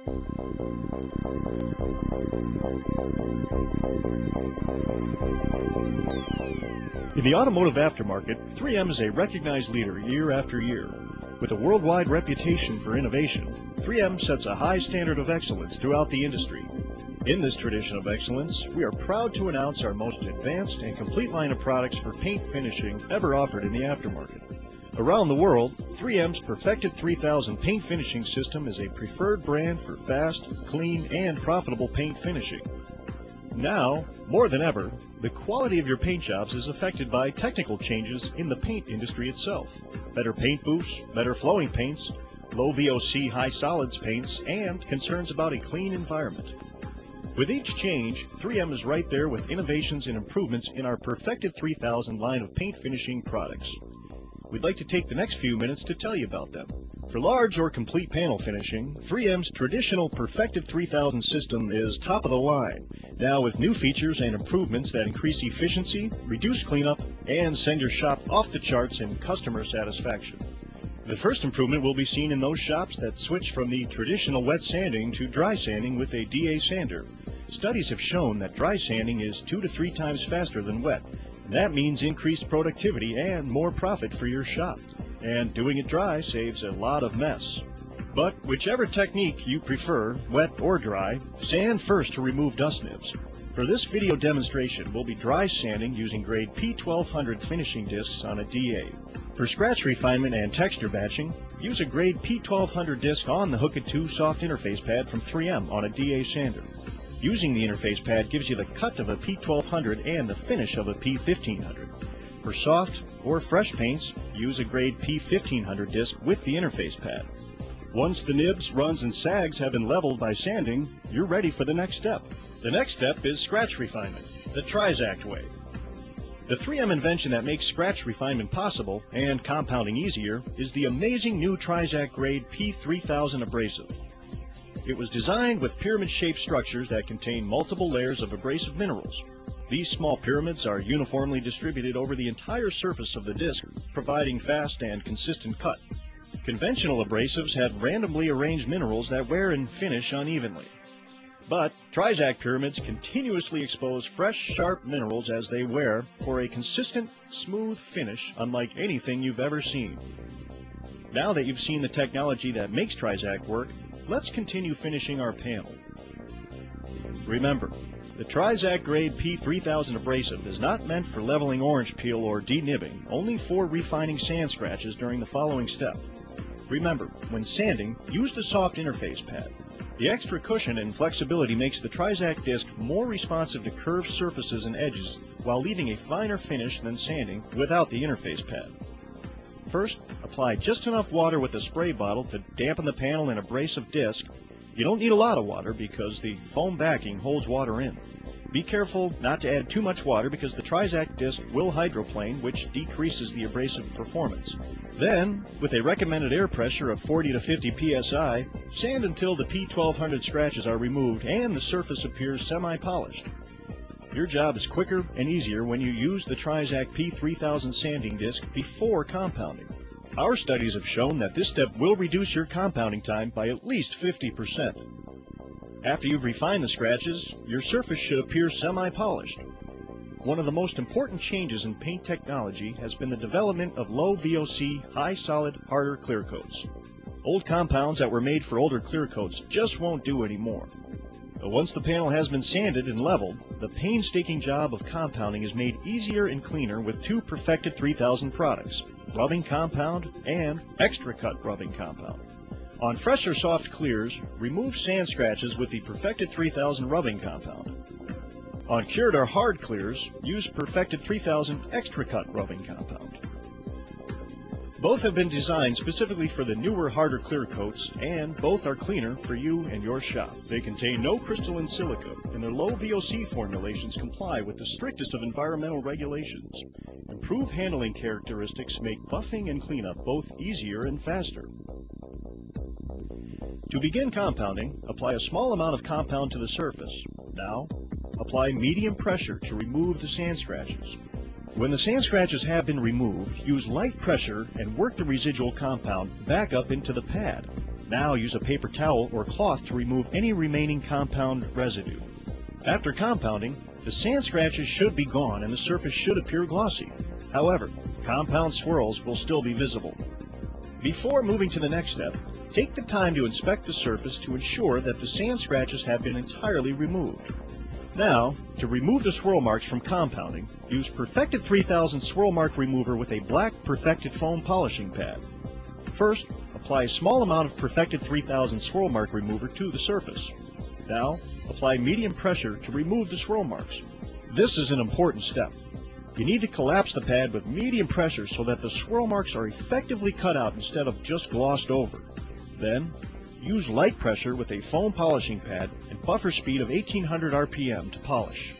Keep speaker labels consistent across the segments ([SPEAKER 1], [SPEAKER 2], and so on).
[SPEAKER 1] In the automotive aftermarket, 3M is a recognized leader year after year. With a worldwide reputation for innovation, 3M sets a high standard of excellence throughout the industry. In this tradition of excellence, we are proud to announce our most advanced and complete line of products for paint finishing ever offered in the aftermarket. Around the world, 3M's Perfected 3000 paint finishing system is a preferred brand for fast, clean, and profitable paint finishing. Now, more than ever, the quality of your paint jobs is affected by technical changes in the paint industry itself. Better paint booths, better flowing paints, low VOC high solids paints, and concerns about a clean environment. With each change, 3M is right there with innovations and improvements in our Perfected 3000 line of paint finishing products. We'd like to take the next few minutes to tell you about them. For large or complete panel finishing, 3M's traditional Perfected 3000 system is top of the line, now with new features and improvements that increase efficiency, reduce cleanup, and send your shop off the charts in customer satisfaction. The first improvement will be seen in those shops that switch from the traditional wet sanding to dry sanding with a DA sander. Studies have shown that dry sanding is 2 to 3 times faster than wet. That means increased productivity and more profit for your shop. And doing it dry saves a lot of mess. But whichever technique you prefer, wet or dry, sand first to remove dust nibs. For this video demonstration, we'll be dry sanding using grade P1200 finishing discs on a DA. For scratch refinement and texture batching, use a grade P1200 disc on the Hook It 2 soft interface pad from 3M on a DA sander. Using the interface pad gives you the cut of a P1200 and the finish of a P1500. For soft or fresh paints, use a grade P1500 disc with the interface pad. Once the nibs, runs, and sags have been leveled by sanding, you're ready for the next step. The next step is scratch refinement, the Trizact way. The 3M invention that makes scratch refinement possible and compounding easier is the amazing new Trizact grade P3000 abrasive. It was designed with pyramid-shaped structures that contain multiple layers of abrasive minerals. These small pyramids are uniformly distributed over the entire surface of the disc, providing fast and consistent cut. Conventional abrasives had randomly arranged minerals that wear and finish unevenly. But Trizact pyramids continuously expose fresh, sharp minerals as they wear for a consistent, smooth finish unlike anything you've ever seen. Now that you've seen the technology that makes Trizact work, let's continue finishing our panel. Remember, the Trizact grade P3000 abrasive is not meant for leveling orange peel or denibbing, only for refining sand scratches during the following step. Remember, when sanding, use the soft interface pad. The extra cushion and flexibility makes the Trizact disc more responsive to curved surfaces and edges while leaving a finer finish than sanding without the interface pad. First, apply just enough water with a spray bottle to dampen the panel and abrasive disc. You don't need a lot of water because the foam backing holds water in. Be careful not to add too much water because the Trizact disc will hydroplane, which decreases the abrasive performance. Then, with a recommended air pressure of 40 to 50 psi, sand until the P1200 scratches are removed and the surface appears semi-polished. Your job is quicker and easier when you use the Trizact P3000 sanding disc before compounding. Our studies have shown that this step will reduce your compounding time by at least 50%. After you've refined the scratches, your surface should appear semi-polished. One of the most important changes in paint technology has been the development of low VOC, high solid, harder clear coats. Old compounds that were made for older clear coats just won't do anymore. But once the panel has been sanded and leveled, the painstaking job of compounding is made easier and cleaner with two Perfected 3000 products, rubbing compound and extra cut rubbing compound. On fresh or soft clears, remove sand scratches with the Perfected 3000 rubbing compound. On cured or hard clears, use Perfected 3000 extra cut rubbing compound. Both have been designed specifically for the newer, harder clear coats, and both are cleaner for you and your shop. They contain no crystalline silica, and their low VOC formulations comply with the strictest of environmental regulations. Improved handling characteristics make buffing and cleanup both easier and faster. To begin compounding, apply a small amount of compound to the surface. Now, apply medium pressure to remove the sand scratches. When the sand scratches have been removed, use light pressure and work the residual compound back up into the pad. Now use a paper towel or cloth to remove any remaining compound residue. After compounding, the sand scratches should be gone and the surface should appear glossy. However, compound swirls will still be visible. Before moving to the next step, take the time to inspect the surface to ensure that the sand scratches have been entirely removed. Now, to remove the swirl marks from compounding, use Perfected 3000 Swirl Mark Remover with a black Perfected foam polishing pad. First, apply a small amount of Perfected 3000 Swirl Mark Remover to the surface. Now, apply medium pressure to remove the swirl marks. This is an important step. You need to collapse the pad with medium pressure so that the swirl marks are effectively cut out instead of just glossed over. Then, use light pressure with a foam polishing pad and buffer speed of 1800 RPM to polish.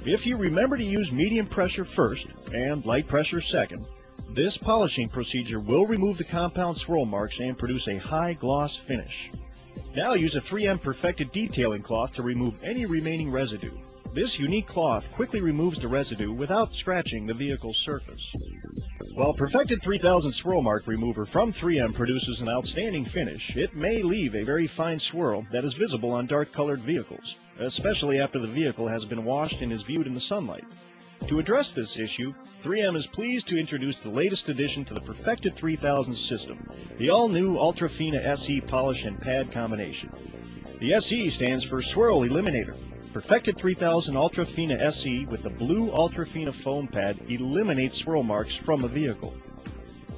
[SPEAKER 1] If you remember to use medium pressure first and light pressure second, this polishing procedure will remove the compound swirl marks and produce a high gloss finish. Now use a 3M Perfected detailing cloth to remove any remaining residue. This unique cloth quickly removes the residue without scratching the vehicle's surface. While Perfected 3000 Swirl Mark Remover from 3M produces an outstanding finish, it may leave a very fine swirl that is visible on dark-colored vehicles, especially after the vehicle has been washed and is viewed in the sunlight. To address this issue, 3M is pleased to introduce the latest addition to the Perfected 3000 system, the all-new Ultra Fina SE polish and pad combination. The SE stands for Swirl Eliminator. Perfected 3000 Ultra Fina SE with the blue Ultra Fina foam pad eliminates swirl marks from a vehicle.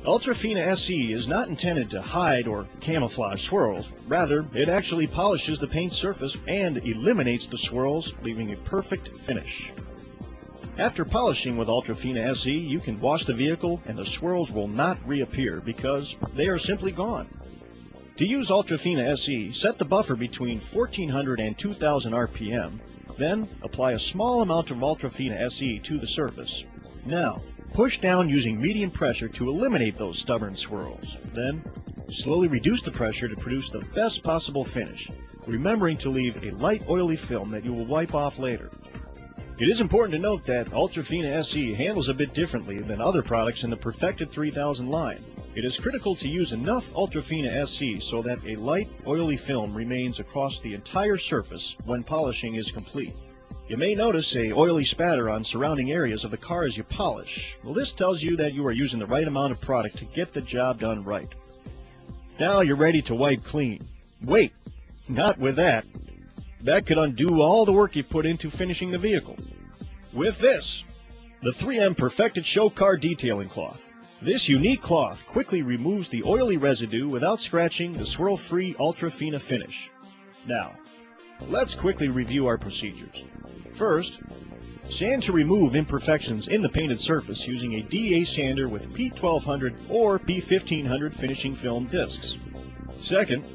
[SPEAKER 1] Ultra Fina SE is not intended to hide or camouflage swirls. Rather, it actually polishes the paint surface and eliminates the swirls, leaving a perfect finish. After polishing with Ultra Fina SE, you can wash the vehicle and the swirls will not reappear because they are simply gone. To use Ultra Fina SE, set the buffer between 1400 and 2000 RPM, then apply a small amount of Ultra Fina SE to the surface. Now, push down using medium pressure to eliminate those stubborn swirls. Then, slowly reduce the pressure to produce the best possible finish, remembering to leave a light oily film that you will wipe off later. It is important to note that Ultra Fina SE handles a bit differently than other products in the Perfected 3000 line. It is critical to use enough Ultra Fina SE so that a light, oily film remains across the entire surface when polishing is complete. You may notice a oily spatter on surrounding areas of the car as you polish. Well, this tells you that you are using the right amount of product to get the job done right. Now you're ready to wipe clean. Wait, not with that. That could undo all the work you've put into finishing the vehicle. With this, the 3M Perfected Show Car Detailing Cloth. This unique cloth quickly removes the oily residue without scratching the swirl-free Ultra Fina finish. Now, let's quickly review our procedures. First, sand to remove imperfections in the painted surface using a DA sander with P1200 or P1500 finishing film discs. Second,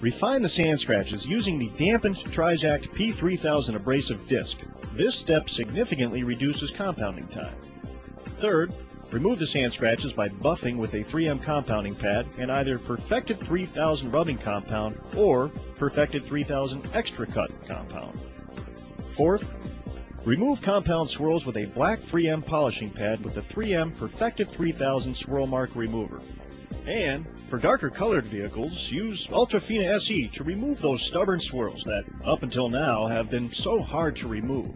[SPEAKER 1] refine the sand scratches using the dampened Trizact P3000 abrasive disc. This step significantly reduces compounding time. Third, remove the sand scratches by buffing with a 3M compounding pad and either Perfected 3000 rubbing compound or Perfected 3000 extra cut compound. Fourth, remove compound swirls with a black 3M polishing pad with the 3M Perfected 3000 Swirl Mark Remover. And for darker colored vehicles, use Ultra Fina SE to remove those stubborn swirls that, up until now, have been so hard to remove.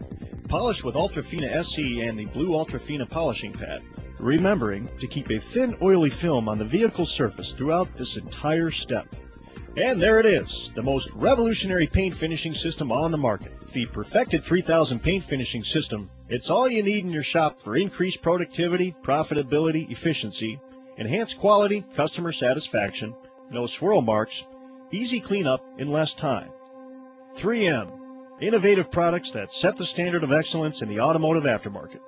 [SPEAKER 1] Polish with Ultra Fina SE and the blue Ultra Fina polishing pad, remembering to keep a thin, oily film on the vehicle's surface throughout this entire step. And there it is, the most revolutionary paint finishing system on the market, the Perfected 3000 Paint Finishing System. It's all you need in your shop for increased productivity, profitability, efficiency, enhanced quality, customer satisfaction, no swirl marks, easy cleanup in less time. 3M, innovative products that set the standard of excellence in the automotive aftermarket.